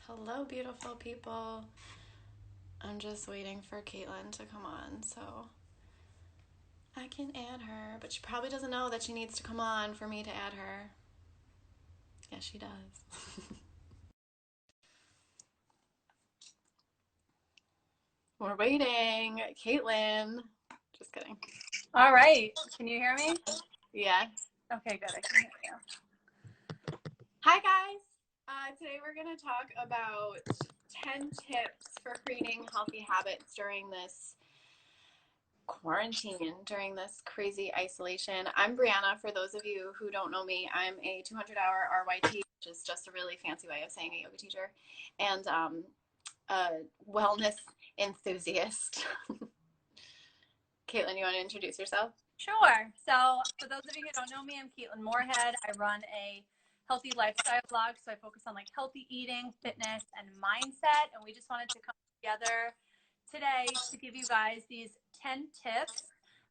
Hello, beautiful people. I'm just waiting for Kaitlyn to come on so I can add her, but she probably doesn't know that she needs to come on for me to add her. Yes, she does. We're waiting. Kaitlyn. Just kidding. All right. Can you hear me? Yeah. Okay, good. I can hear you. Hi, guys. Today we're going to talk about 10 tips for creating healthy habits during this quarantine, during this crazy isolation. I'm Brianna. For those of you who don't know me, I'm a 200-hour RYT, which is just a really fancy way of saying a yoga teacher, and a wellness enthusiast. Kaitlyn, you want to introduce yourself? Sure. So for those of you who don't know me, I'm Kaitlyn Moorhead. I run a healthy lifestyle blog. So I focus on like healthy eating, fitness, and mindset. And we just wanted to come together today to give you guys these 10 tips.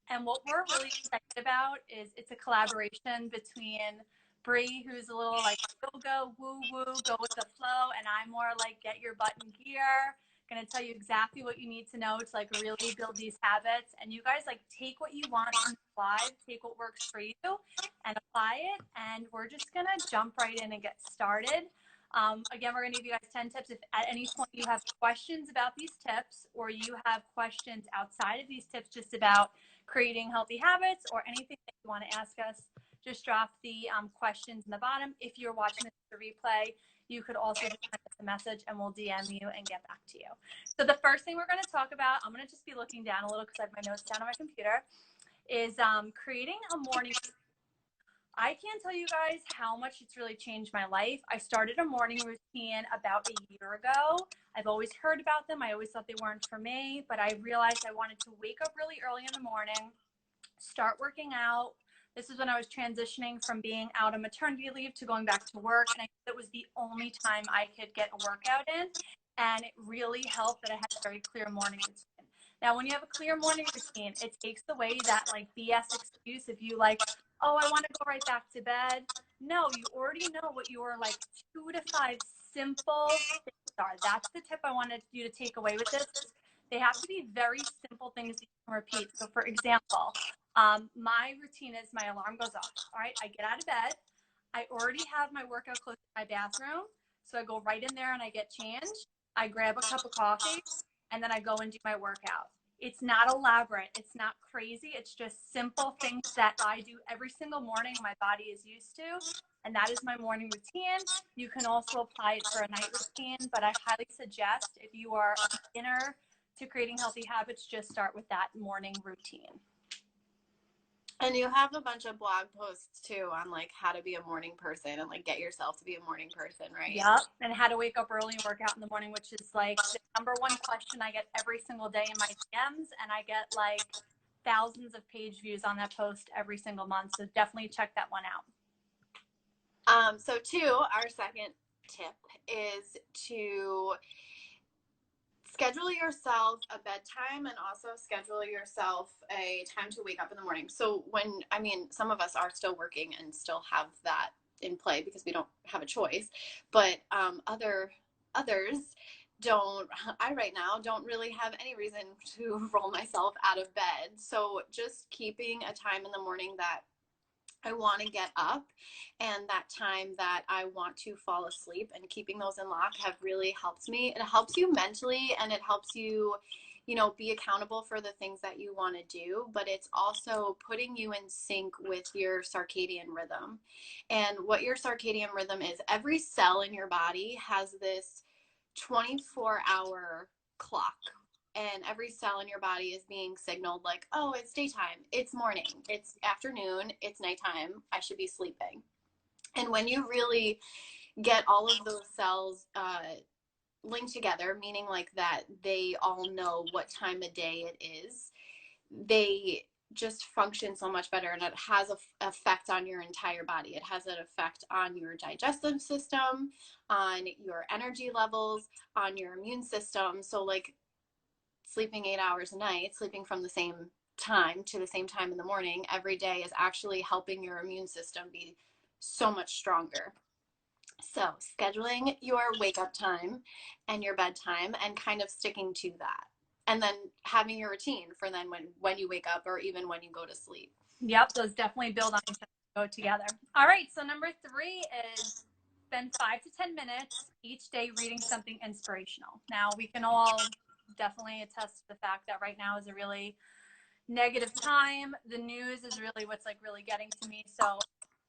And what we're really excited about is it's a collaboration between Bree, who's a little like yoga, woo woo, go with the flow, and I'm more like get your butt in gear. Going to tell you exactly what you need to know to like really build these habits. And you guys like take what you want from the live, take what works for you and apply it. And we're just going to jump right in and get started. Again, we're going to give you guys 10 tips. If at any point you have questions about these tips, or you have questions outside of these tips just about creating healthy habits or anything that you want to ask us, just drop the questions in the bottom. If you're watching this as a replay, you could also just send us a message and we'll DM you and get back to you. So the first thing we're going to talk about, I'm going to just be looking down a little because I have my notes down on my computer, is creating a morning. I can't tell you guys how much it's really changed my life. I started a morning routine about a year ago. I've always heard about them. I always thought they weren't for me, but I realized I wanted to wake up really early in the morning, start working out. This is when I was transitioning from being out on maternity leave to going back to work. And it was the only time I could get a workout in. And it really helped that I had a very clear morning routine. Now, when you have a clear morning routine, it takes away that like BS excuse if you like, oh, I want to go right back to bed. No, you already know what your like 2 to 5 simple things are. That's the tip I wanted you to take away with this. They have to be very simple things that you can repeat. So for example, my routine is my alarm goes off. All right, I get out of bed. I already have my workout clothes in my bathroom. So I go right in there and I get changed. I grab a cup of coffee and then I go and do my workout. It's not elaborate. It's not crazy. It's just simple things that I do every single morning my body is used to. And that is my morning routine. You can also apply it for a night routine, but I highly suggest if you are a beginner to creating healthy habits, just start with that morning routine. And you have a bunch of blog posts too on like how to be a morning person and like get yourself to be a morning person, right? Yep. And how to wake up early and work out in the morning, which is like the #1 question I get every single day in my DMs. And I get like thousands of page views on that post every single month. So definitely check that one out. So two, our second tip is to schedule yourself a bedtime and also schedule yourself a time to wake up in the morning. So some of us are still working and still have that in play because we don't have a choice, but others don't. I right now don't really have any reason to roll myself out of bed. So just keeping a time in the morning that I want to get up and that time that I want to fall asleep, and keeping those in lock have really helped me. It helps you mentally and it helps you, be accountable for the things that you want to do, but it's also putting you in sync with your circadian rhythm. And what your circadian rhythm is, every cell in your body has this 24-hour clock, and every cell in your body is being signaled like, oh, it's daytime, it's morning, it's afternoon, it's nighttime, I should be sleeping. And when you really get all of those cells linked together, meaning like that they all know what time of day it is, they just function so much better, and it has an effect on your entire body. It has an effect on your digestive system, on your energy levels, on your immune system. So like sleeping 8 hours a night, sleeping from the same time to the same time in the morning every day is actually helping your immune system be so much stronger. So scheduling your wake up time and your bedtime and kind of sticking to that. And then having your routine for then when you wake up or even when you go to sleep. Yep, those definitely build on each other, go together. All right, so number 3 is spend 5 to 10 minutes each day reading something inspirational. Now, we can all definitely attest to the fact that right now is a really negative time. The news is really what's like really getting to me. So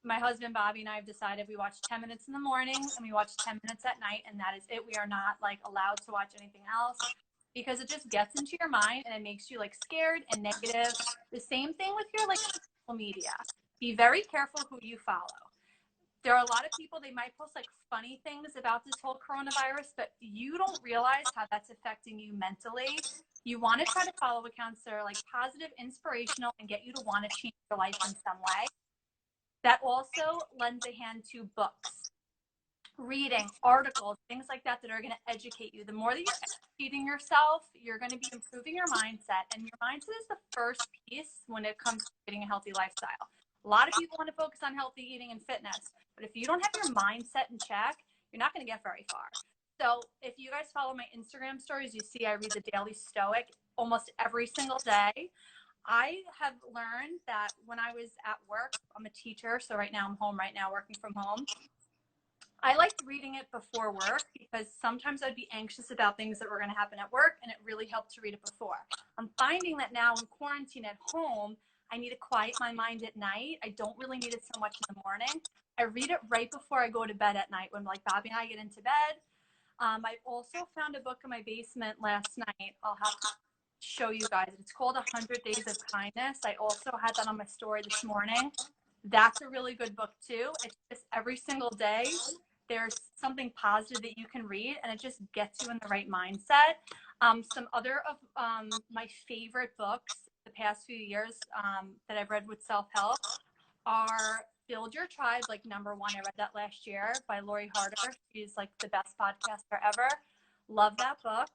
my husband Bobby and I have decided we watch 10 minutes in the morning and we watch 10 minutes at night, and that is it. We are not like allowed to watch anything else because it just gets into your mind and it makes you like scared and negative. The same thing with your like social media. Be very careful who you follow. There are a lot of people, they might post like funny things about this whole coronavirus, but you don't realize how that's affecting you mentally. You want to try to follow accounts that are like positive, inspirational, and get you to want to change your life in some way. That also lends a hand to books, reading, articles, things like that that are going to educate you. The more that you're educating yourself, you're going to be improving your mindset. And your mindset is the first piece when it comes to creating a healthy lifestyle. A lot of people want to focus on healthy eating and fitness, but if you don't have your mindset in check, you're not going to get very far. So if you guys follow my Instagram stories, you see I read the Daily Stoic almost every single day. I have learned that when I was at work, I'm a teacher, so right now I'm home right now working from home. I liked reading it before work because sometimes I'd be anxious about things that were going to happen at work, and it really helped to read it before. I'm finding that now in quarantine at home, I need to quiet my mind at night. I don't really need it so much in the morning. I read it right before I go to bed at night when like Bobby and I get into bed. I also found a book in my basement last night. I'll have to show you guys. It's called 100 Days of Kindness. I also had that on my story this morning. That's a really good book too. It's just every single day there's something positive that you can read, and it just gets you in the right mindset. Some other of my favorite books the past few years that I've read with self-help are Build Your Tribe, like number 1. I read that last year by Lori Harder. She's like the best podcaster ever. Love that book.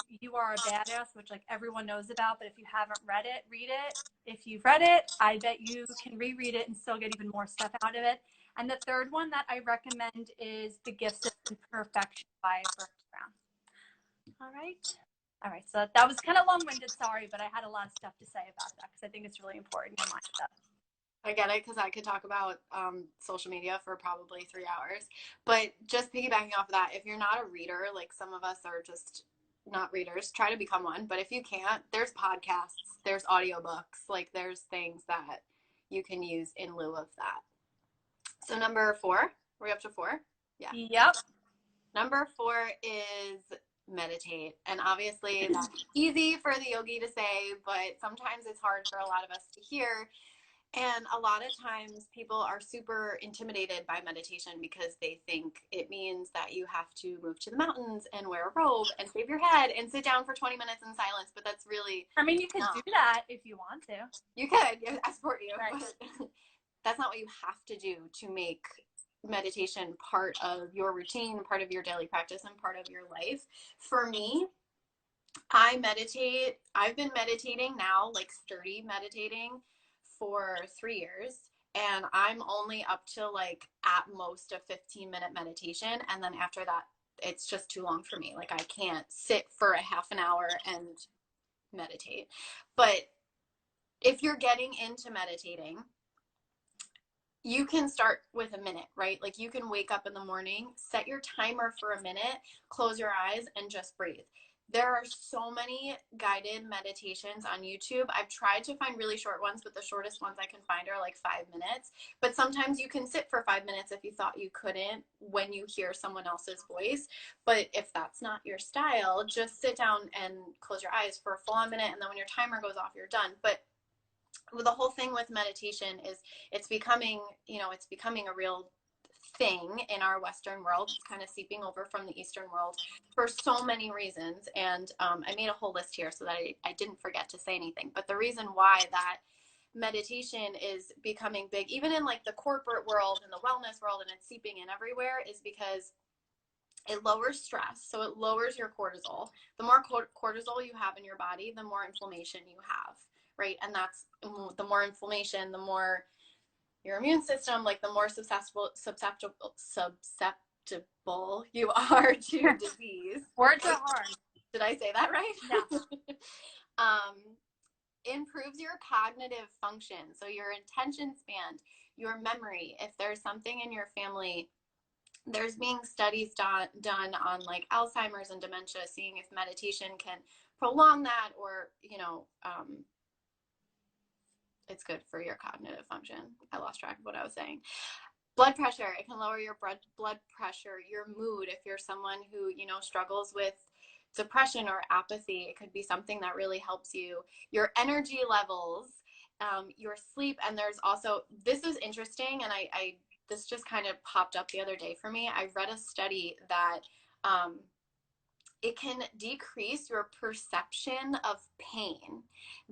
You Are a Badass, which like everyone knows about, but if you haven't read it, read it. If you've read it, I bet you can reread it and still get even more stuff out of it. And the third one that I recommend is The Gifts of Imperfection by Brooke Brown. All right. All right. So that was kind of long-winded, sorry, but I had a lot of stuff to say about that because I think it's really important in mindset. I get it because I could talk about social media for probably 3 hours. But just piggybacking off of that, if you're not a reader, like some of us are just not readers, try to become one. But if you can't, there's podcasts, there's audiobooks, like there's things that you can use in lieu of that. So number 4, are we up to 4? Yeah. Yep. Number 4 is meditate. And obviously that's easy for the yogi to say, but sometimes it's hard for a lot of us to hear. And a lot of times people are super intimidated by meditation because they think it means that you have to move to the mountains and wear a robe and shave your head and sit down for 20 minutes in silence. But that's really, I mean, you could do that if you want to. You could. I support you. Right. But that's not what you have to do to make meditation part of your routine, part of your daily practice, and part of your life. For me, I meditate. I've been meditating now, like sturdy meditating, for 3 years. And I'm only up to like at most a 15-minute meditation. And then after that, it's just too long for me. Like I can't sit for a half an hour and meditate. But if you're getting into meditating, you can start with a minute, right? Like you can wake up in the morning, set your timer for a minute, close your eyes, and just breathe. There are so many guided meditations on YouTube. I've tried to find really short ones, but the shortest ones I can find are like 5 minutes. But sometimes you can sit for 5 minutes if you thought you couldn't when you hear someone else's voice. But if that's not your style, just sit down and close your eyes for a full on minute. And then when your timer goes off, you're done. But the whole thing with meditation is it's becoming a real thing in our Western world. It's kind of seeping over from the Eastern world for so many reasons. And I made a whole list here so that I didn't forget to say anything. But the reason why that meditation is becoming big, even in like the corporate world and the wellness world, and it's seeping in everywhere, is because it lowers stress. So it lowers your cortisol. The more cortisol you have in your body, the more inflammation you have, right? And that's the more inflammation, the more your immune system, like the more susceptible you are to disease. Words are hard. Did I say that right? Yeah. Improves your cognitive function. So your attention span, your memory. If there's something in your family, there's being studies done on like Alzheimer's and dementia, seeing if meditation can prolong that, or, it's good for your cognitive function. I lost track of what I was saying. Blood pressure, it can lower your blood pressure. Your mood, if you're someone who, struggles with depression or apathy, it could be something that really helps you. Your energy levels, your sleep. And there's also, this is interesting, and I this just kind of popped up the other day for me. I read a study that it can decrease your perception of pain.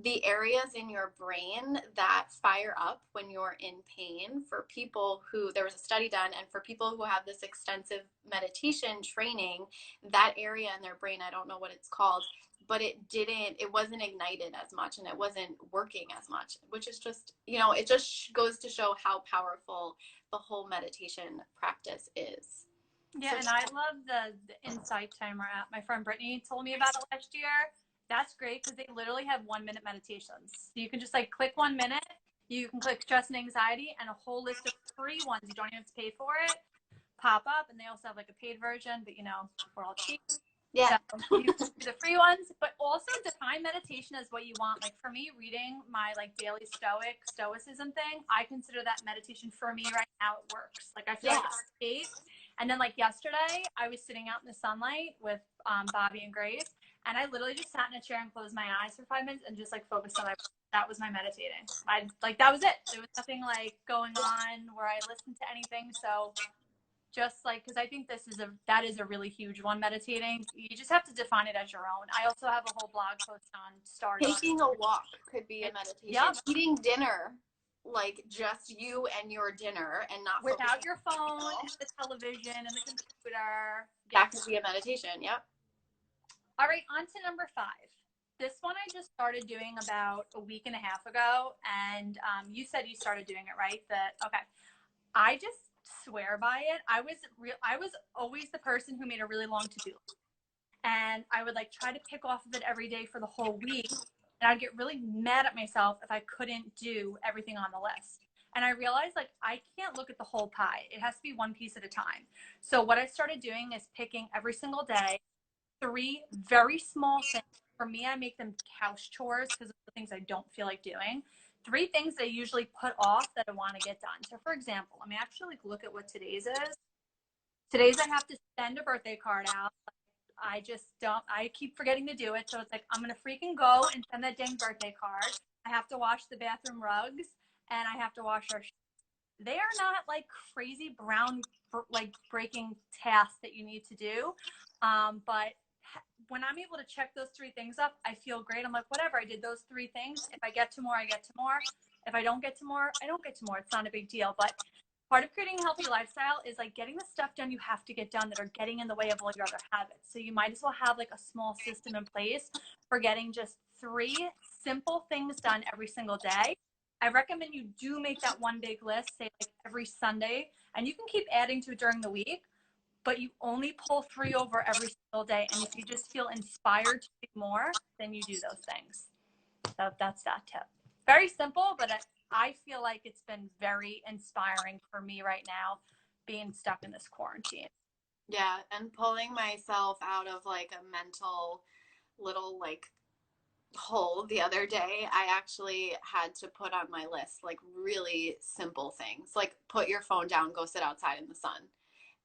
The areas in your brain that fire up when you're in pain, for people who, there was a study done, and for people who have this extensive meditation training, that area in their brain, I don't know what it's called, but it wasn't ignited as much, and it wasn't working as much, which is just, it just goes to show how powerful the whole meditation practice is. Yeah, and I love the Insight Timer app. My friend Brittany told me about it last year. That's great because they literally have 1-minute meditations. So you can just like click 1 minute. You can click stress and anxiety, and a whole list of free ones. You don't even have to pay for it. Pop up, and they also have like a paid version, but we're all cheap. Yeah. So you can do the free ones, but also define meditation as what you want. Like for me, reading my like daily stoicism thing, I consider that meditation. For me right now, it works. Like I feel like it's escape. And then like yesterday, I was sitting out in the sunlight with Bobby and Grace, and I literally just sat in a chair and closed my eyes for 5 minutes and just like focused on my. That was my meditating. That was it. There was nothing like going on where I listened to anything. So just like, because I think that is a really huge one, meditating. You just have to define it as your own. I also have a whole blog post on Stardust. Taking a walk could be a meditation. Yep. Eating dinner, like just you and your dinner, and not without your phone and the television and the computer. That could be a meditation. Yep. All right, on to number 5. This one I just started doing about a week and a half ago, and you said you started doing it, right? Okay. I just swear by it. I was always the person who made a really long to-do list, and I would like try to pick off of it every day for the whole week, and I'd get really mad at myself if I couldn't do everything on the list. And I realized like I can't look at the whole pie. It has to be one piece at a time. So what I started doing is picking every single day 3 very small things. For me, I make them couch chores because of the things I don't feel like doing. 3 things I usually put off that I want to get done. So for example, let me actually look at what today's is. Today's I have to send a birthday card out. I just don't, I keep forgetting to do it. So it's like, I'm going to freaking go and send that dang birthday card. I have to wash the bathroom rugs, and I have to wash our sheets. They are not like crazy brown, like breaking tasks that you need to do. But when I'm able to check those 3 things up, I feel great. I'm like, whatever, I did those 3 things. If I get to more, I get to more. If I don't get to more, I don't get to more. It's not a big deal. But part of creating a healthy lifestyle is like getting the stuff done you have to get done that are getting in the way of all your other habits. So you might as well have like a small system in place for getting just 3 simple things done every single day. I recommend you do make that one big list, say like every Sunday, and you can keep adding to it during the week, but you only pull 3 over every single day. And if you just feel inspired to do more, then you do those things. So that's that tip. Very simple, but I feel like it's been very inspiring for me right now, being stuck in this quarantine. Yeah, and pulling myself out of like a mental little like hole the other day. I actually had to put on my list like really simple things, like put your phone down, go sit outside in the sun.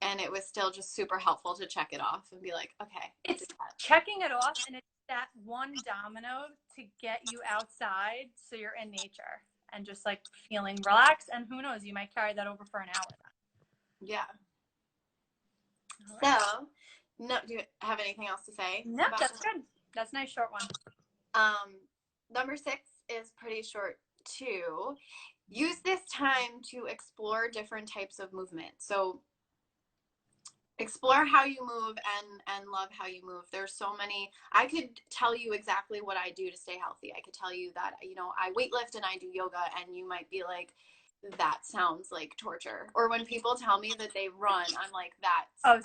And it was still just super helpful to check it off and be like, okay. It's checking it off, and it's that one domino to get you outside so you're in nature and just like feeling relaxed. And who knows, you might carry that over for an hour. Yeah. Right. So, no, do you have anything else to say? No, that's good. That's a nice short one. Number 6 is pretty short too. Use this time to explore different types of movement. So explore how you move and love how you move. There's so many. I could tell you exactly what I do to stay healthy. I could tell you that, I weightlift and I do yoga, and you might be like, that sounds like torture. Or when people tell me that they run, I'm like,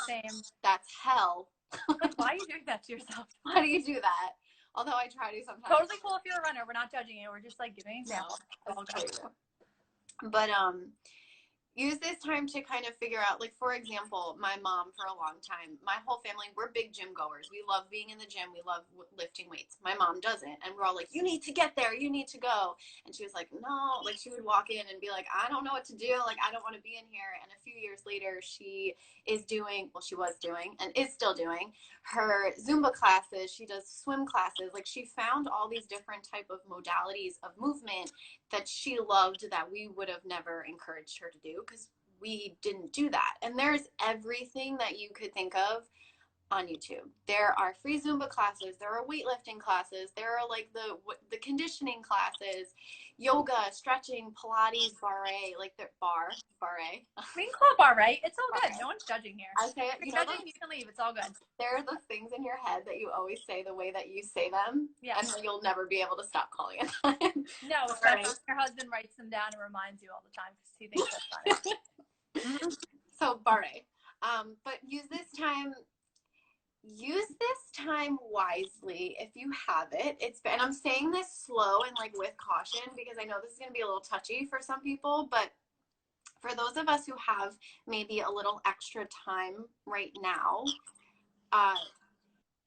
same. That's hell. Like, why are you doing that to yourself? Why do you do that? Although I try to sometimes. Totally cool if you're a runner. We're not judging you. We're just like giving examples. No, but use this time to kind of figure out, like, for example, my mom, for a long time, my whole family, we're big gym goers. We love being in the gym. We love lifting weights. My mom doesn't. And we're all like, you need to get there. You need to go. And she was like, no, like, she would walk in and be like, I don't know what to do. Like, I don't want to be in here. And a few years later, she is doing, well, she was doing and is still doing her Zumba classes. She does swim classes. Like, she found all these different type of modalities of movement that she loved that we would have never encouraged her to do because we didn't do that. And there's everything that you could think of on YouTube. There are free Zumba classes, there are weightlifting classes, there are like the conditioning classes, yoga, stretching, Pilates, barre, like the barre. We can call it bar, right? It's all good. No one's judging here. I say it. If you're judging, you can leave. It's all good. There are the things in your head that you always say the way that you say them, and you'll never be able to stop calling it that. No, especially when your husband writes them down and reminds you all the time because he thinks that's funny. So barre. But use this time wisely if you have it. And I'm saying this slow and like with caution because I know this is going to be a little touchy for some people, but for those of us who have maybe a little extra time right now,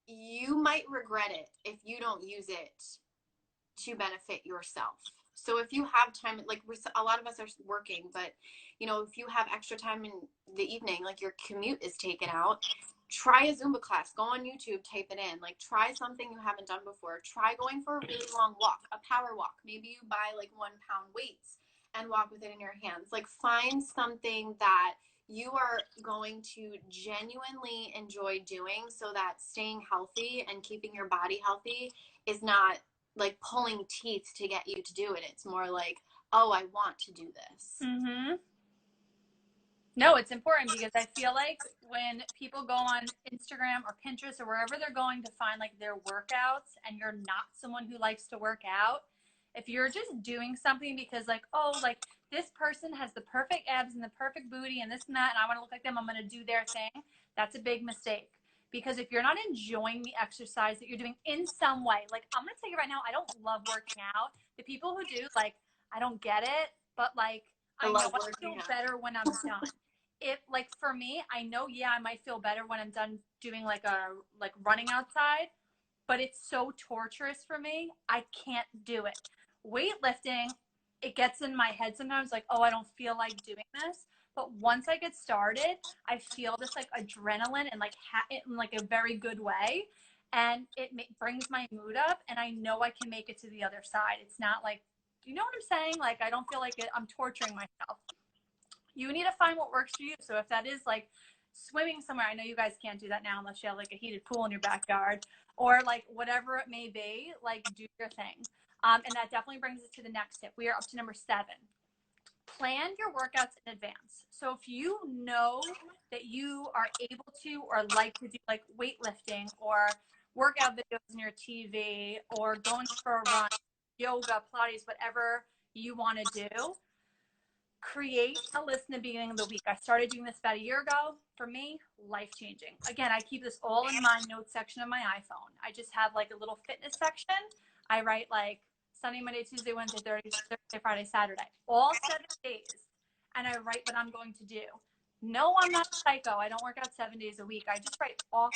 you might regret it if you don't use it to benefit yourself. So if you have time, like a lot of us are working, but you know, if you have extra time in the evening, like your commute is taken out, try a Zumba class, go on YouTube, type it in, like try something you haven't done before. Try going for a really long walk, a power walk. Maybe you buy like 1 pound weights and walk with it in your hands. Like find something that you are going to genuinely enjoy doing so that staying healthy and keeping your body healthy is not like pulling teeth to get you to do it. It's more like, oh, I want to do this. Mm-hmm. No, it's important because I feel like when people go on Instagram or Pinterest or wherever they're going to find like their workouts and you're not someone who likes to work out, if you're just doing something because like, oh, like this person has the perfect abs and the perfect booty and this and that, and I want to look like them, I'm going to do their thing, that's a big mistake. Because if you're not enjoying the exercise that you're doing in some way, like I'm going to tell you right now, I don't love working out. The people who do, like, I don't get it, but like, I know I feel better when I'm done. If like for me, I know, yeah, I might feel better when I'm done doing like running outside, but it's so torturous for me. I can't do it. Weightlifting, it gets in my head sometimes like, oh, I don't feel like doing this. But once I get started, I feel this like adrenaline and like in like a very good way. And it brings my mood up and I know I can make it to the other side. It's not like, you know what I'm saying? Like, I don't feel like I'm torturing myself. You need to find what works for you. So if that is like swimming somewhere, I know you guys can't do that now unless you have like a heated pool in your backyard or like whatever it may be, like do your thing. And that definitely brings us to the next tip. We are up to number 7. Plan your workouts in advance. So if you know that you are able to or like to do like weightlifting or workout videos on your TV or going for a run, yoga, Pilates, whatever you want to do, create a list in the beginning of the week. I started doing this about a year ago. For me, life-changing. Again, I keep this all in my notes section of my iPhone. I just have like a little fitness section. I write like Sunday, Monday, Tuesday, Wednesday, Thursday, Friday, Saturday, all 7 days. And I write what I'm going to do. No, I'm not a psycho. I don't work out 7 days a week. I just write off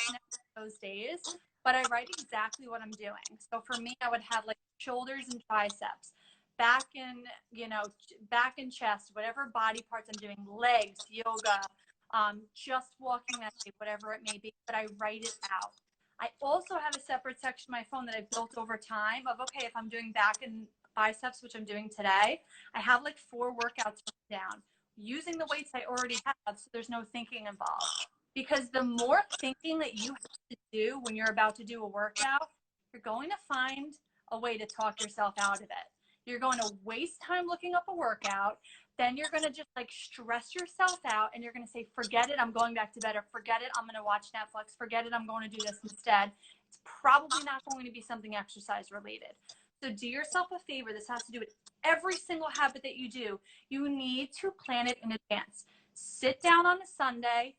those days, but I write exactly what I'm doing. So for me, I would have like shoulders and triceps, back and chest, whatever body parts I'm doing, legs, yoga, just walking that day, whatever it may be, but I write it out. I also have a separate section on my phone that I've built over time of, okay, if I'm doing back and biceps, which I'm doing today, I have like 4 workouts down using the weights I already have, so there's no thinking involved. Because the more thinking that you have to do when you're about to do a workout, you're going to find a way to talk yourself out of it. You're going to waste time looking up a workout. Then you're going to just like stress yourself out and you're going to say, forget it, I'm going back to bed, or forget it, I'm going to watch Netflix, forget it, I'm going to do this instead. It's probably not going to be something exercise related. So do yourself a favor. This has to do with every single habit that you do. You need to plan it in advance. Sit down on a Sunday,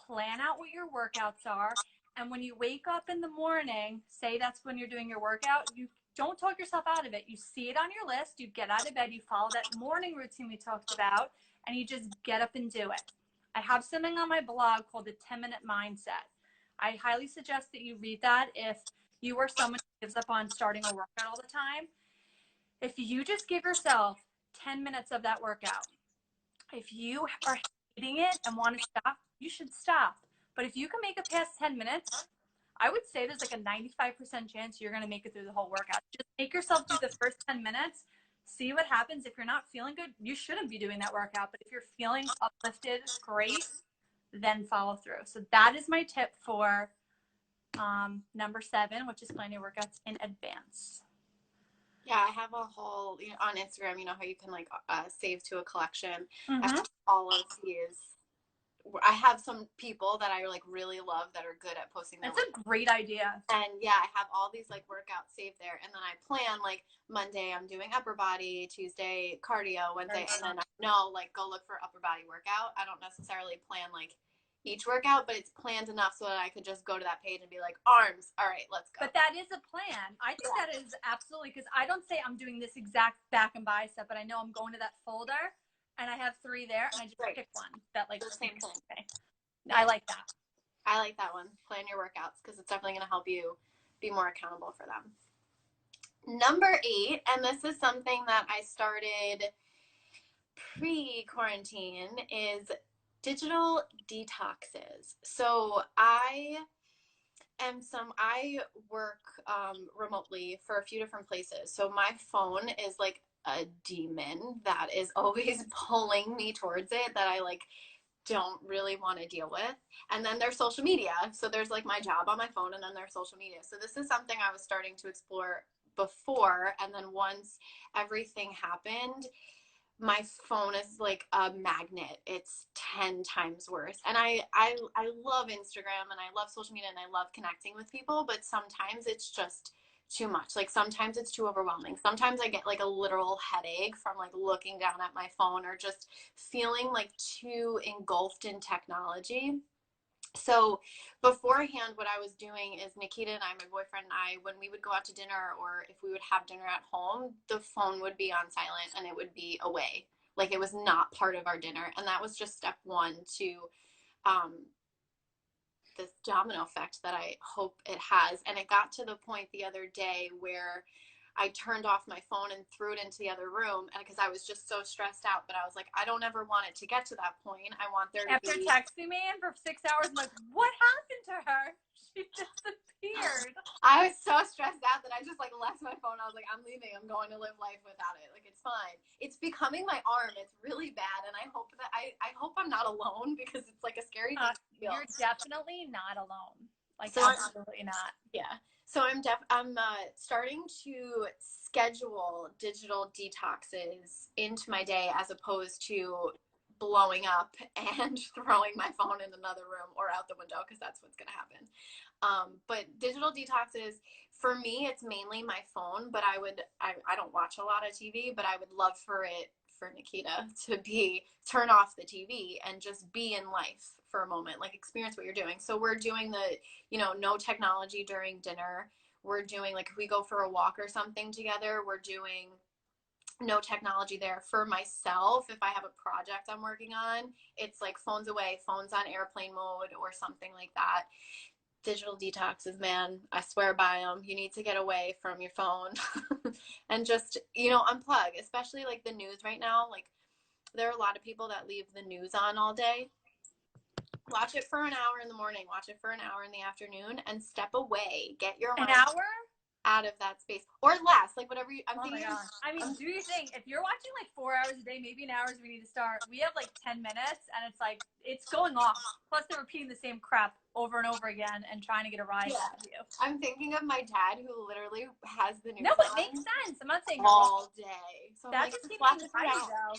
plan out what your workouts are. And when you wake up in the morning, say that's when you're doing your workout, you don't talk yourself out of it. You see it on your list, you get out of bed, you follow that morning routine we talked about, and you just get up and do it. I have something on my blog called the 10-minute mindset. I highly suggest that you read that if you are someone who gives up on starting a workout all the time. If you just give yourself 10 minutes of that workout, if you are hating it and want to stop, you should stop. But if you can make it past 10 minutes, I would say there's like a 95% chance you're going to make it through the whole workout. Just make yourself do the first 10 minutes, see what happens. If you're not feeling good, you shouldn't be doing that workout. But if you're feeling uplifted, great, then follow through. So that is my tip for number 7, which is plan your workouts in advance. Yeah, I have a whole, on Instagram, how you can like save to a collection. Mm-hmm. I have all of these. I have some people that I like really love that are good at posting their That's a great idea. And yeah, I have all these like workouts saved there. And then I plan like Monday I'm doing upper body, Tuesday cardio, Wednesday, and then I know like go look for upper body workout. I don't necessarily plan like each workout, but it's planned enough so that I could just go to that page and be like, arms, all right, let's go. But that is a plan. I think that is absolutely, because I don't say I'm doing this exact back and bicep, but I know I'm going to that folder and I have 3 there and I just pick one that like the same thing. Okay. I like that. I like that one. Plan your workouts because it's definitely going to help you be more accountable for them. Number 8, and this is something that I started pre-quarantine, is digital detoxes. So I work remotely for a few different places. So my phone is like a demon that is always pulling me towards it, that I like don't really want to deal with. And then there's social media. So there's like my job on my phone, and then there's social media. So this is something I was starting to explore before. And then once everything happened, my phone is like a magnet. It's 10 times worse. And I love Instagram and I love social media and I love connecting with people, but sometimes it's just too much. Like sometimes it's too overwhelming. Sometimes I get like a literal headache from like looking down at my phone or just feeling like too engulfed in technology. So beforehand, what I was doing is Nikita and I, my boyfriend and I, when we would go out to dinner or if we would have dinner at home, the phone would be on silent and it would be away. Like it was not part of our dinner. And that was just step 1 to this domino effect that I hope it has. And it got to the point the other day where I turned off my phone and threw it into the other room, and because I was just so stressed out. But I was like, I don't ever want it to get to that point. I want there to After be. texting me and for 6 hours, I'm like, what happened to her? She disappeared. I was so stressed out that I just like left my phone. I was like, I'm leaving. I'm going to live life without it. Like it's fine. It's becoming my arm. It's really bad, and I hope that I hope I'm not alone, because it's like a scary thing to feel. You're definitely not alone. Like So absolutely not. Yeah. So I'm starting to schedule digital detoxes into my day as opposed to blowing up and throwing my phone in another room or out the window, because that's what's going to happen. But digital detoxes, for me, it's mainly my phone, but I don't watch a lot of TV, but I would love for Nikita to turn off the TV and just be in life for a moment, like experience what you're doing. So we're doing no technology during dinner. We're doing like, if we go for a walk or something together, we're doing no technology there. For myself, if I have a project I'm working on, it's like phones away, phones on airplane mode or something like that. Digital detoxes, man, I swear by them. You need to get away from your phone and just, unplug, especially like the news right now. Like there are a lot of people that leave the news on all day. Watch it for an hour in the morning, watch it for an hour in the afternoon, and step away. Get your mind out of that space, or less, like whatever I'm thinking. I mean, do you think if you're watching like 4 hours a day, maybe an hour, we need to start, we have like 10 minutes and it's like, it's going off. Plus they're repeating the same crap over and over again and trying to get a rise out of you. I'm thinking of my dad, who literally has the news. No, it makes sense. I'm not saying all day. So that just gives me anxiety though.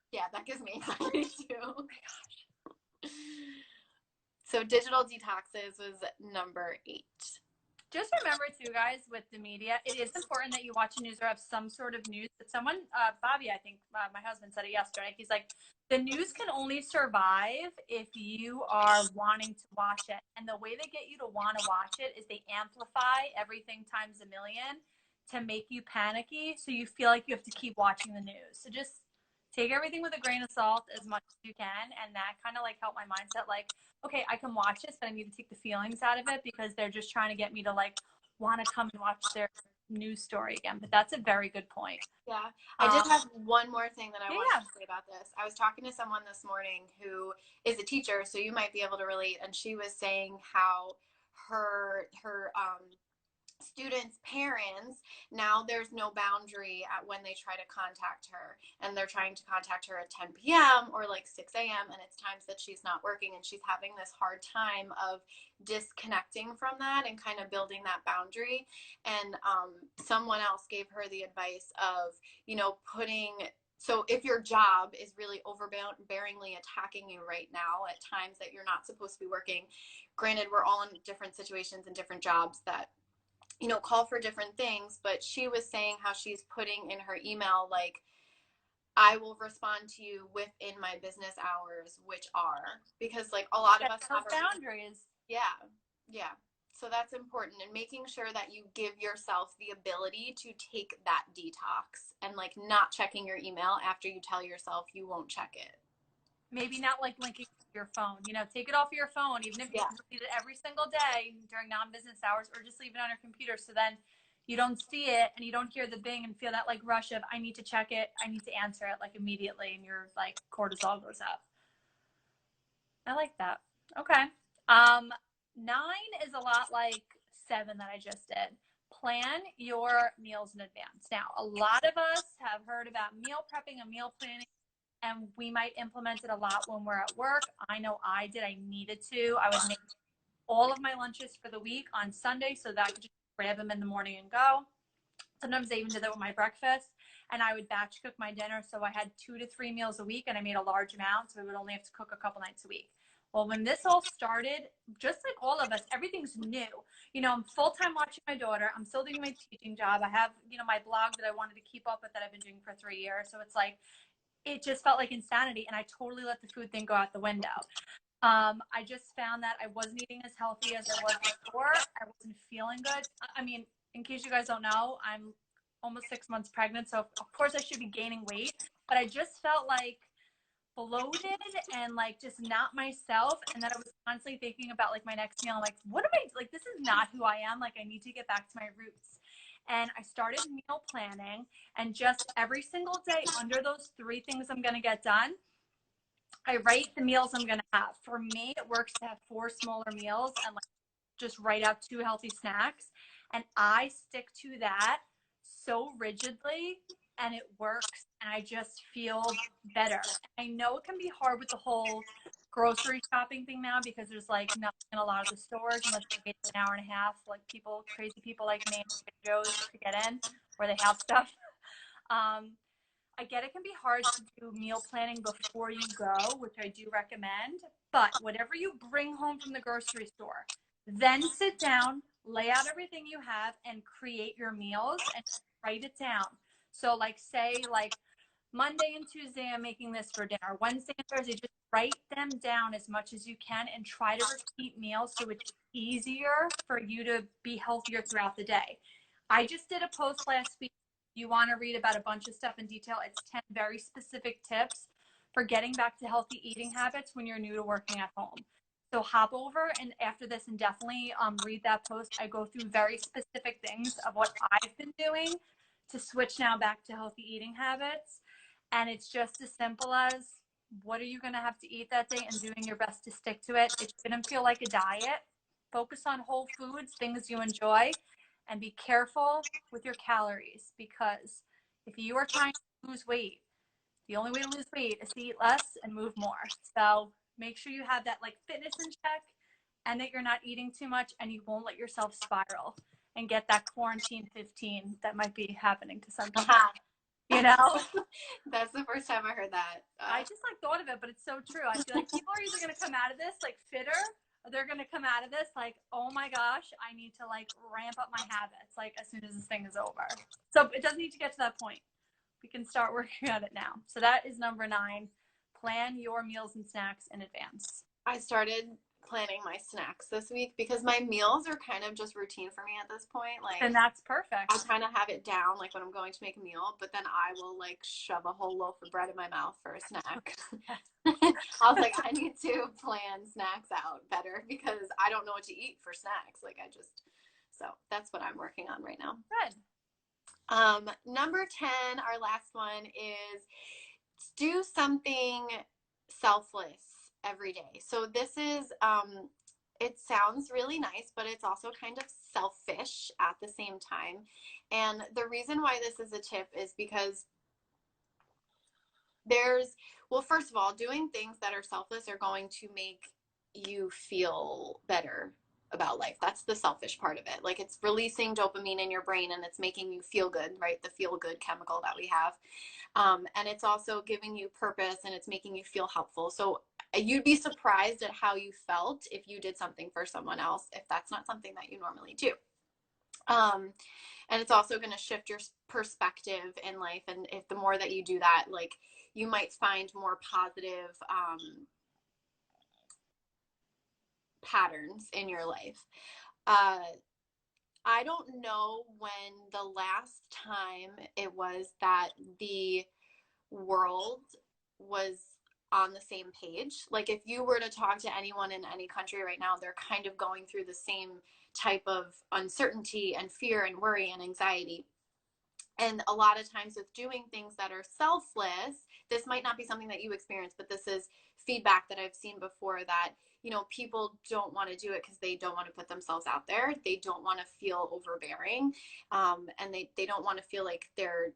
Yeah, that gives me anxiety too. Oh my gosh. So digital detoxes was number 8. Just remember too, guys, with the media, it is important that you watch the news or have some sort of news. But someone, Bobby, I think my husband said it yesterday. He's like, the news can only survive if you are wanting to watch it. And the way they get you to want to watch it is they amplify everything times a million to make you panicky. So you feel like you have to keep watching the news. So just take everything with a grain of salt as much as you can. And that kind of like helped my mindset. Like, okay, I can watch this, but I need to take the feelings out of it because they're just trying to get me to like want to come and watch their news story again. But that's a very good point. Yeah. I did have one more thing that I wanted yeah. to say about this. I was talking to someone this morning who is a teacher, so you might be able to relate. And she was saying how her students' parents, now there's no boundary at when they try to contact her, and they're trying to contact her at 10 p.m. or like 6 a.m. and it's times that she's not working, and she's having this hard time of disconnecting from that and kind of building that boundary. And someone else gave her the advice of, you know, so if your job is really overbearingly attacking you right now at times that you're not supposed to be working, granted, we're all in different situations and different jobs that, you know, call for different things, but she was saying how she's putting in her email, like, I will respond to you within my business hours, which are, because like a lot of us have boundaries. Yeah. So that's important, and making sure that you give yourself the ability to take that detox and like not checking your email after you tell yourself you won't check it. Maybe not like linking to your phone, you know, take it off your phone, even if you delete it every single day during non-business hours, or just leave it on your computer. So then you don't see it and you don't hear the bing and feel that like rush of, I need to check it. I need to answer it like immediately. And your like cortisol goes up. I like that. Okay. 9 is a lot like 7 that I just did. Plan your meals in advance. Now, a lot of us have heard about meal prepping and meal planning, and we might implement it a lot when we're at work. I know I did. I needed to. I would make all of my lunches for the week on Sunday so that I could just grab them in the morning and go. Sometimes I even did that with my breakfast, and I would batch cook my dinner. So I had 2 to 3 meals a week, and I made a large amount. So I would only have to cook a couple nights a week. Well, when this all started, just like all of us, everything's new. You know, I'm full-time watching my daughter. I'm still doing my teaching job. I have, you know, my blog that I wanted to keep up with that I've been doing for 3 years. So it's like, it just felt like insanity, and I totally let the food thing go out the window. I just found that I wasn't eating as healthy as I was before. I wasn't feeling good. I mean, in case you guys don't know, I'm almost 6 months pregnant, so of course I should be gaining weight, but I just felt like bloated and like just not myself. And then I was constantly thinking about like my next meal. I'm like, what am I, like, this is not who I am. Like, I need to get back to my roots. And I started meal planning, and just every single day under those 3 things I'm going to get done, I write the meals I'm going to have. For me, it works to have 4 smaller meals and like just write out 2 healthy snacks. And I stick to that so rigidly, and it works. And I just feel better. I know it can be hard with the whole grocery shopping thing now because there's like nothing in a lot of the stores unless you wait an hour and a half, like crazy people like me and Joe's to get in where they have stuff. I get it can be hard to do meal planning before you go, which I do recommend, but whatever you bring home from the grocery store, then sit down, lay out everything you have, and create your meals and write it down. So like say like Monday and Tuesday, I'm making this for dinner. Wednesday and Thursday, just write them down as much as you can and try to repeat meals so it's easier for you to be healthier throughout the day. I just did a post last week. You want to read about a bunch of stuff in detail. It's 10 very specific tips for getting back to healthy eating habits when you're new to working at home. So hop over and after this and definitely read that post. I go through very specific things of what I've been doing to switch now back to healthy eating habits. And it's just as simple as what are you going to have to eat that day and doing your best to stick to it. It shouldn't feel like a diet. Focus on whole foods, things you enjoy, and be careful with your calories, because if you are trying to lose weight, the only way to lose weight is to eat less and move more. So make sure you have that like fitness in check and that you're not eating too much and you won't let yourself spiral and get that quarantine 15 that might be happening to some people. You know? That's the first time I heard that. I just like thought of it, but it's so true. I feel like people are either going to come out of this like fitter they're going to come out of this like, oh my gosh, I need to like ramp up my habits like as soon as this thing is over. So it doesn't need to get to that point. We can start working on it now. So that is number 9. Plan your meals and snacks in advance. I started planning my snacks this week because my meals are kind of just routine for me at this point. Like, And that's perfect. I kind of have it down, like when I'm going to make a meal, but then I will like shove a whole loaf of bread in my mouth for a snack. I was like, I need to plan snacks out better because I don't know what to eat for snacks. So that's what I'm working on right now. Good. Number 10, our last one is do something selfless every day. So this is, it sounds really nice, but it's also kind of selfish at the same time. And the reason why this is a tip is because well, first of all, doing things that are selfless are going to make you feel better about life. That's the selfish part of it. Like, it's releasing dopamine in your brain and it's making you feel good, right? The feel good chemical that we have. And it's also giving you purpose and it's making you feel helpful. So you'd be surprised at how you felt if you did something for someone else, if that's not something that you normally do. And it's also going to shift your perspective in life. And if the more that you do that, like, you might find more positive patterns in your life. I don't know when the last time it was that the world was on the same page. Like, if you were to talk to anyone in any country right now, they're kind of going through the same type of uncertainty and fear and worry and anxiety. And a lot of times with doing things that are selfless, this might not be something that you experience, but this is feedback that I've seen before, that, you know, people don't want to do it because they don't want to put themselves out there. They don't want to feel overbearing. And they don't want to feel like they're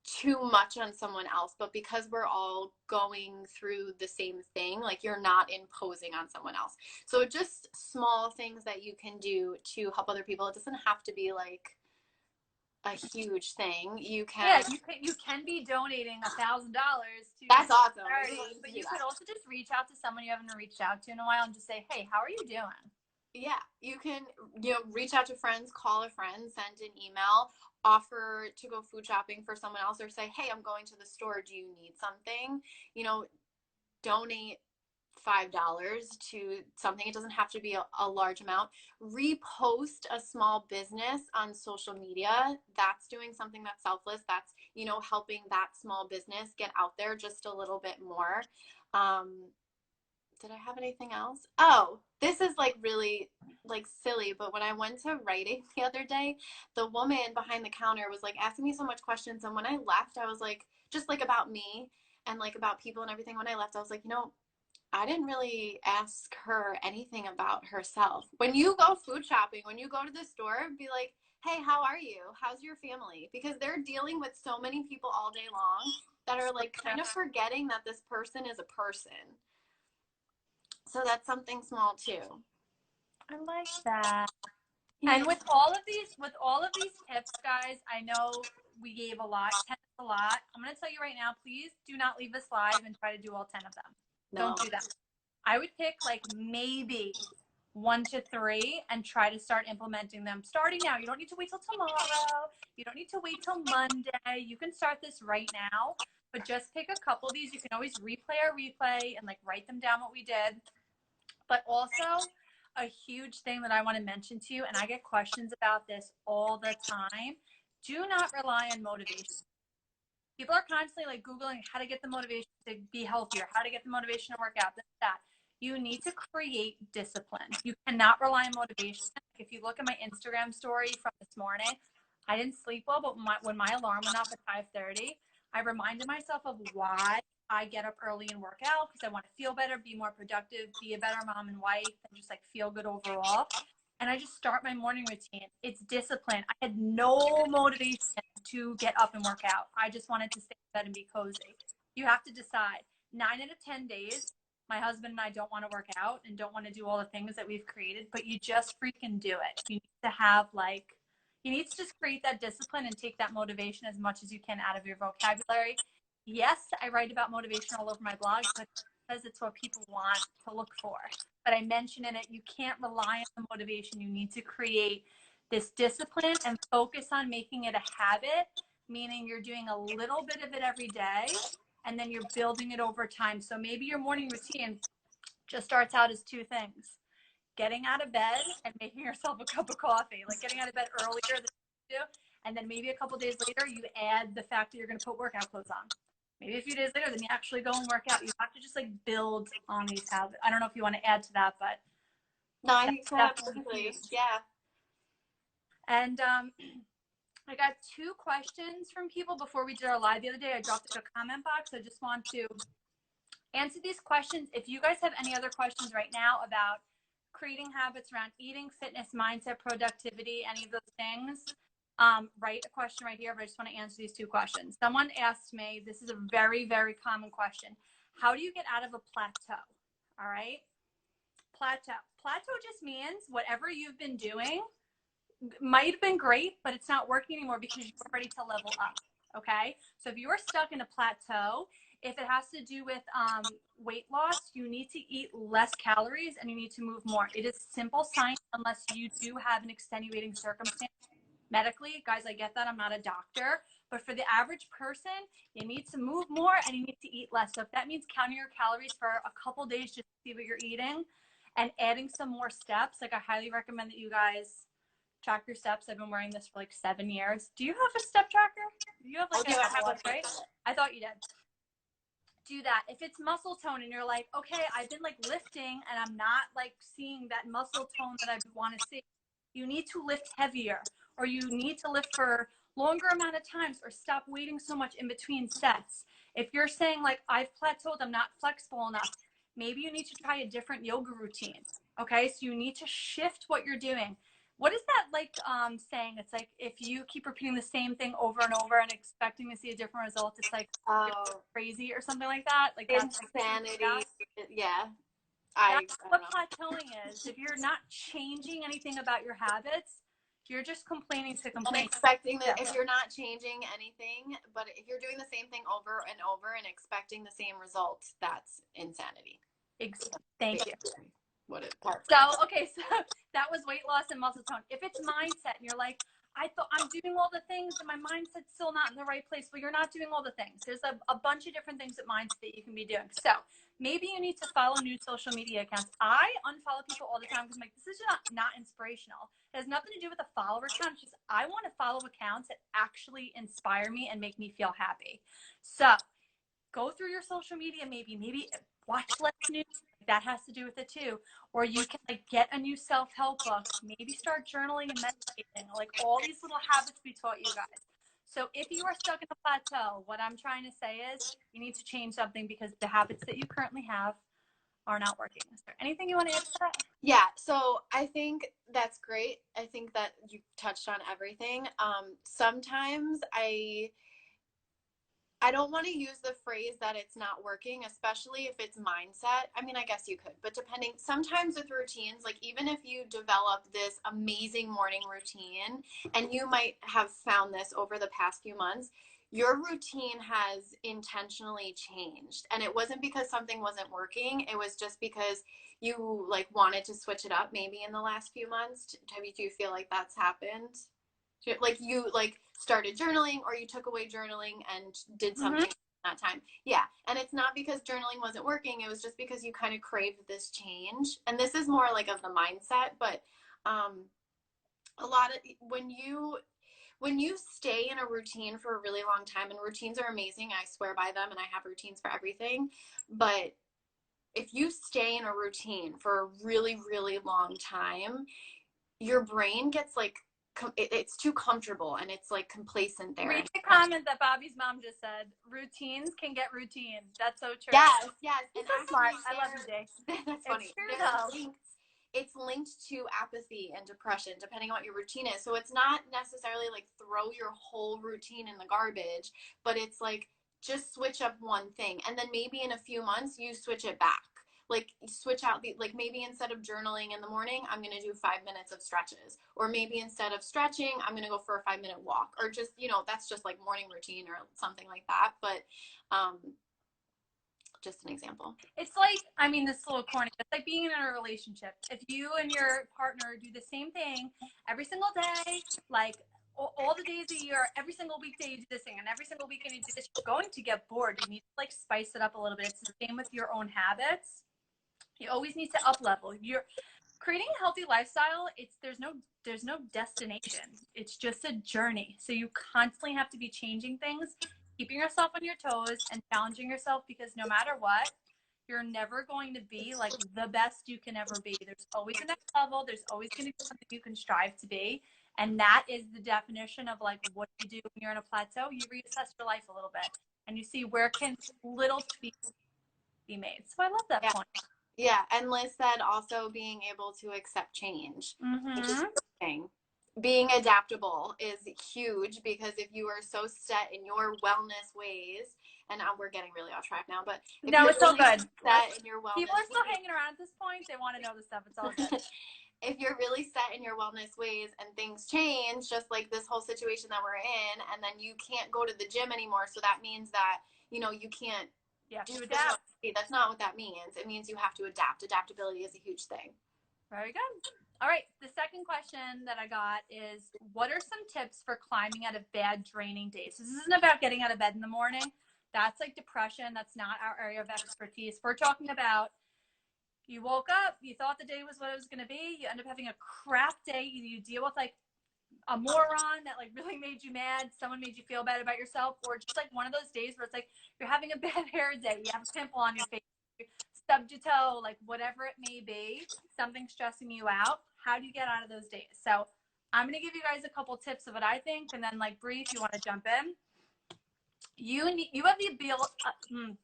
too much on someone else. But because we're all going through the same thing, like, you're not imposing on someone else. So just small things that you can do to help other people. It doesn't have to be like a huge thing. You can be donating $1,000 to that's awesome charity, but you could also just reach out to someone you haven't reached out to in a while and just say, hey, how are you doing? Yeah, you can, reach out to friends, call a friend, send an email, offer to go food shopping for someone else, or say, hey, I'm going to the store, do you need something? Donate $5 to something. It doesn't have to be a large amount. Repost a small business on social media that's doing something that's selfless. That's, helping that small business get out there just a little bit more. Did I have anything else? Oh, this is like really like silly, but when I went to writing the other day, the woman behind the counter was like asking me so much questions. And when I left, I was like, just like about me and like about people and everything. When I left, I was like, I didn't really ask her anything about herself. When you go food shopping, when you go to the store, be like, hey, how are you? How's your family? Because they're dealing with so many people all day long that are like kind of forgetting that this person is a person. So that's something small too. I like that. Yeah. And with all of these tips, guys, I know we gave a lot, 10 is a lot. I'm going to tell you right now, please do not leave this live and try to do all 10 of them. No. Don't do that. I would pick like maybe 1 to 3 and try to start implementing them starting now. You don't need to wait till tomorrow. You don't need to wait till Monday. You can start this right now, but just pick a couple of these. You can always replay and like write them down what we did. But also, a huge thing that I want to mention to you, and I get questions about this all the time, do not rely on motivation. People are constantly like Googling how to get the motivation to be healthier, how to get the motivation to work out, this, that. You need to create discipline. You cannot rely on motivation. If you look at my Instagram story from this morning, I didn't sleep well, but when my alarm went off at 5:30, I reminded myself of why I get up early and work out, because I want to feel better, be more productive, be a better mom and wife, and just like feel good overall. And I just start my morning routine. It's discipline. I had no motivation to get up and work out. I just wanted to stay in bed and be cozy. You have to decide. 9 out of 10 days, my husband and I don't want to work out and don't want to do all the things that we've created, but you just freaking do it. You need to have you need to just create that discipline and take that motivation as much as you can out of your vocabulary. Yes, I write about motivation all over my blog, but because it's what people want to look for. but I mentioned in it, you can't rely on the motivation. You need to create this discipline and focus on making it a habit, meaning you're doing a little bit of it every day, and then you're building it over time. So maybe your morning routine just starts out as two things: getting out of bed and making yourself a cup of coffee, like getting out of bed earlier than you do. And then maybe a couple days later, you add the fact that you're going to put workout clothes on. Maybe a few days later, then you actually go and work out. You have to just like build on these habits. I don't know if you want to add to that, but No, I think that's so. definitely huge. Yeah. And I got 2 questions from people before we did our live the other day. I dropped it in a comment box. I just want to answer these questions. If you guys have any other questions right now about creating habits around eating, fitness, mindset, productivity, any of those things, write a question right here, but I just want to answer these 2 questions. Someone asked me, this is a very, very common question: how do you get out of a plateau? All right. Plateau just means whatever you've been doing might have been great, but it's not working anymore because you're ready to level up. Okay. So if you are stuck in a plateau, if it has to do with weight loss, you need to eat less calories and you need to move more. It is simple science unless you do have an extenuating circumstance medically. Guys, I get that. I'm not a doctor. But for the average person, you need to move more and you need to eat less. So if that means counting your calories for a couple days just to see what you're eating and adding some more steps, like I highly recommend that you guys track your steps. I've been wearing this for like 7 years. Do you have a step tracker? You have like I do a have one. watch, right? I thought you did. Do that. If it's muscle tone and you're like, okay, I've been like lifting and I'm not like seeing that muscle tone that I want to see, you need to lift heavier, or you need to lift for longer amount of times, or stop waiting so much in between sets. If you're saying like, I've plateaued, I'm not flexible enough, maybe you need to try a different yoga routine. Okay, so you need to shift what you're doing. What is that like saying? It's like if you keep repeating the same thing over and over and expecting to see a different result, it's like crazy or something like that. Like that's Insanity. like, Yeah. that's what plateauing is. If you're not changing anything about your habits, you're just complaining to And complain. expecting that if you're not changing anything, but if you're doing the same thing over and over and expecting the same results, that's insanity. Thank you. What it part. So, okay, so that was weight loss and muscle tone. If it's mindset and you're like, I thought I'm doing all the things and my mindset's still not in the right place, well, you're not doing all the things. There's a bunch of different things at mindset that you can be doing. So maybe you need to follow new social media accounts. I unfollow people all the time because I'm like, this is not inspirational. It has nothing to do with a follower count. It's just I want to follow accounts that actually inspire me and make me feel happy. So go through your social media, maybe watch less news. That has to do with it too. Or you can like get a new self-help book, maybe start journaling and meditating, like all these little habits we taught you guys. So if you are stuck in a plateau, what I'm trying to say is you need to change something because the habits that you currently have are not working. Is there anything you want to add to that? Yeah, so I think that's great. I think that you touched on everything. Sometimes I don't want to use the phrase that it's not working, especially if it's mindset. I mean, I guess you could, but depending, sometimes with routines, like even if you develop this amazing morning routine, and you might have found this over the past few months, your routine has intentionally changed. And it wasn't because something wasn't working. It was just because you like wanted to switch it up maybe in the last few months. Do you feel like that's happened? Like you like started journaling, or you took away journaling and did something that time. Yeah. And it's not because journaling wasn't working. It was just because you kind of craved this change. And this is more like of the mindset, but a lot of when you stay in a routine for a really long time, and routines are amazing, I swear by them, and I have routines for everything, but if you stay in a routine for a really, really long time, your brain gets like it's too comfortable and it's like complacent there. Read the comment that Bobby's mom just said. Routines can get routine. That's so true. Yes, yes. He's so smart. I love you, Jay. That's funny. It's true, it's linked to apathy and depression, depending on what your routine is. So it's not necessarily like throw your whole routine in the garbage, but it's like just switch up one thing. And then maybe in a few months, you switch it back. Like switch out like maybe instead of journaling in the morning, I'm going to do 5 minutes of stretches, or maybe instead of stretching, I'm going to go for a 5-minute walk, or just, that's just like morning routine or something like that. But Just an example. It's like, I mean, this is a little corny. It's like being in a relationship. If you and your partner do the same thing every single day, like all the days a year, every single weekday you do this thing, and every single weekend you do this, you're going to get bored. You need to like spice it up a little bit. It's the same with your own habits. You always need to up level. You're creating a healthy lifestyle. There's no destination. It's just a journey. So you constantly have to be changing things, keeping yourself on your toes and challenging yourself, because no matter what, you're never going to be like the best you can ever be. There's always a next level. There's always going to be something you can strive to be. And that is the definition of like what you do when you're in a plateau. You reassess your life a little bit and you see where can little tweaks be made. So I love that Yeah. point. Yeah, and Liz said also being able to accept change, which is Mm-hmm. a thing. Being adaptable is huge, because if you are so set in your wellness ways, and we're getting really off track now, but if No, you're it's so really good. set in your wellness People are still ways, hanging around at this point. They want to know the stuff. It's all good. if you're really set in your wellness ways and things change, just like this whole situation that we're in, and then you can't go to the gym anymore, so that means that, you know, you can't You adapt. That's not what that means. It means you have to adapt. Adaptability is a huge thing. Very good. All right. The second question that I got is, what are some tips for climbing out of bad, draining days? This isn't about getting out of bed in the morning. That's like depression. That's not our area of expertise. We're talking about you woke up, you thought the day was what it was going to be. You end up having a crap day. You deal with like a moron that like really made you mad, someone made you feel bad about yourself, or just like one of those days where it's like you're having a bad hair day, you have a pimple on your face, you stubbed your toe, like whatever it may be, something stressing you out. How do you get out of those days? So I'm going to give you guys a couple tips of what I think, and then like Bree, if you want to jump in. You have the ability,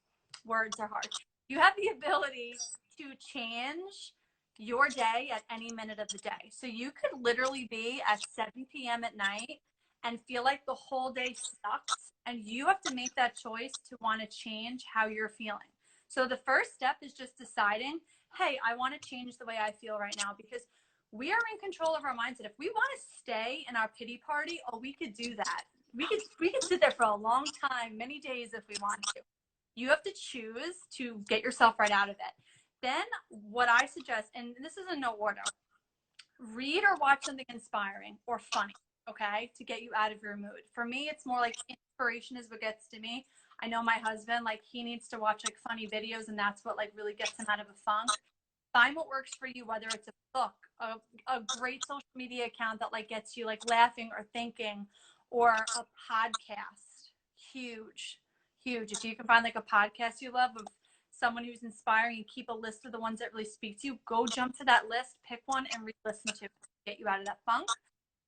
words are hard. You have the ability to change your day at any minute of the day. So you could literally be at 7 p.m. at night and feel like the whole day sucks. And you have to make that choice to want to change how you're feeling. So the first step is just deciding, hey, I want to change the way I feel right now, because we are in control of our mindset. If we want to stay in our pity party, oh, we could do that. We could sit there for a long time, many days if we want to. You have to choose to get yourself right out of it. Then what I suggest, and this is in no order, read or watch something inspiring or funny, okay, to get you out of your mood. For me, it's more like inspiration is what gets to me. I know my husband, like he needs to watch like funny videos, and that's what like really gets him out of a funk. Find what works for you, whether it's a book, a great social media account that like gets you like laughing or thinking, or a podcast. Huge, huge. If you can find like a podcast you love of someone who's inspiring and keep a list of the ones that really speak to you, go jump to that list, pick one and re-listen to it to get you out of that funk.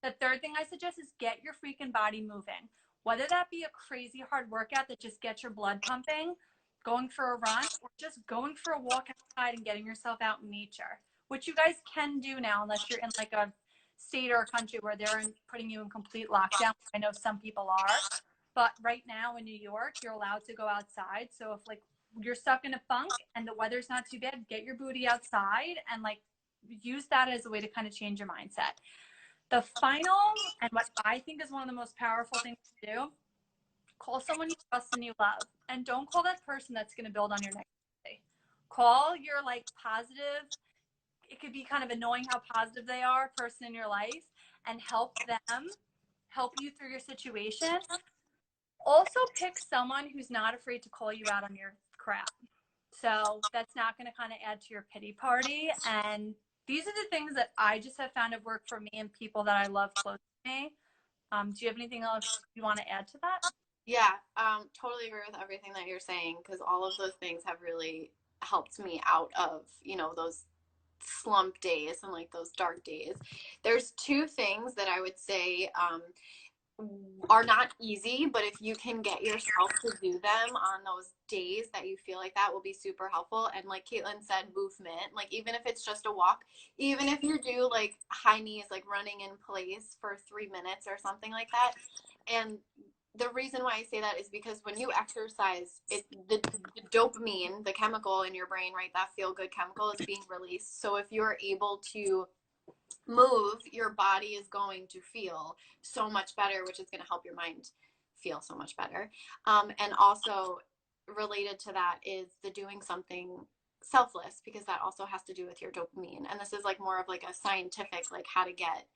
The third thing I suggest is get your freaking body moving. Whether that be a crazy hard workout that just gets your blood pumping, going for a run, or just going for a walk outside and getting yourself out in nature, which you guys can do now unless you're in like a state or a country where they're putting you in complete lockdown. I know some people are, but right now in New York, you're allowed to go outside. So if like you're stuck in a funk and the weather's not too bad, get your booty outside and like use that as a way to kind of change your mindset. The final, and what I think is one of the most powerful things to do, call someone you trust and you love. And don't call that person that's going to build on your negativity. Call your like positive, it could be kind of annoying how positive they are, person in your life, and help them help you through your situation. Also pick someone who's not afraid to call you out on your crap. So that's not going to kind of add to your pity party. And these are the things that I just have found have worked for me and people that I love close to me. Do you have anything else you want to add to that? Yeah, totally agree with everything that you're saying, because all of those things have really helped me out of, you know, those slump days and like those dark days. There's two things that I would say are not easy, but if you can get yourself to do them on those days that you feel like that, will be super helpful. And like Kaitlyn said, movement, like even if it's just a walk, even if you do like high knees, like running in place for 3 minutes or something like that. And the reason why I say that is because when you exercise, the dopamine, the chemical in your brain, right, that feel good chemical is being released. So if you're able to move, your body is going to feel so much better, which is going to help your mind feel so much better. And also, related to that is the doing something selfless, because that also has to do with your dopamine. And this is like more of like a scientific, like how to get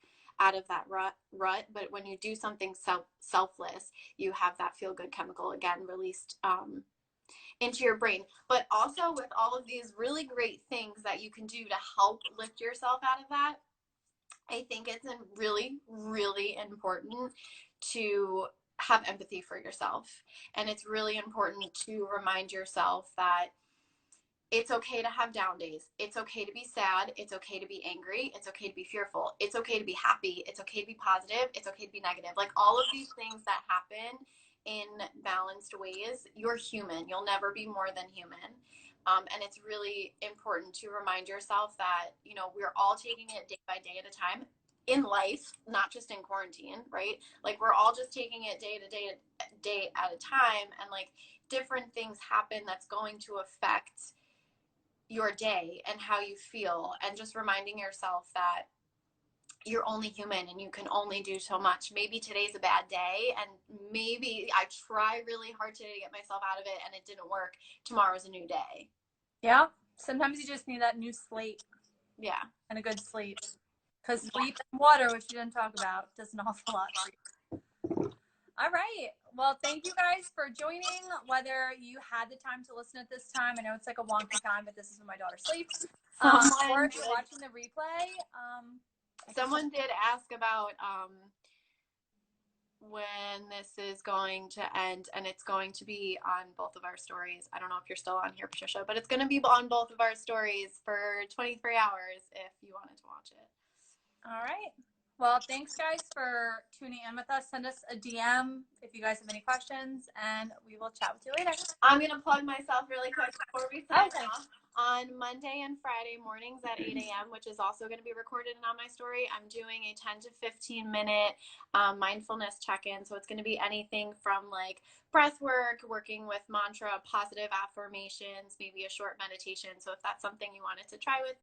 out of that rut. But when you do something selfless, you have that feel good chemical again released into your brain. But also with all of these really great things that you can do to help lift yourself out of that, I think it's really, really important to have empathy for yourself. And it's really important to remind yourself that it's okay to have down days. It's okay to be sad. It's okay to be angry. It's okay to be fearful. It's okay to be happy. It's okay to be positive. It's okay to be negative. Like all of these things that happen in balanced ways, you're human. You'll never be more than human. And it's really important to remind yourself that, you know, we're all taking it day by day at a time in life, not just in quarantine, right? Like we're all just taking it day to day at a time. And like different things happen that's going to affect your day and how you feel, and just reminding yourself that you're only human and you can only do so much. Maybe today's a bad day and maybe I try really hard today to get myself out of it and it didn't work. Tomorrow's a new day. Yeah. Sometimes you just need that new slate. Yeah. And a good sleep. Because sleep and water, which you didn't talk about, does an awful lot for you. All right. Well, thank you guys for joining. Whether you had the time to listen at this time, I know it's like a wonky time, but this is when my daughter sleeps. Or if you're watching the replay. Someone did ask about when this is going to end, and it's going to be on both of our stories. I don't know if you're still on here, Patricia, but it's going to be on both of our stories for 23 hours if you wanted to watch it. All right. Well, thanks, guys, for tuning in with us. Send us a DM if you guys have any questions, and we will chat with you later. I'm going to plug myself really quick before we sign off. On Monday and Friday mornings at 8 a.m., which is also going to be recorded and on my story, I'm doing a 10 to 15 minute mindfulness check-in. So it's going to be anything from like breath work, working with mantra, positive affirmations, maybe a short meditation. So if that's something you wanted to try with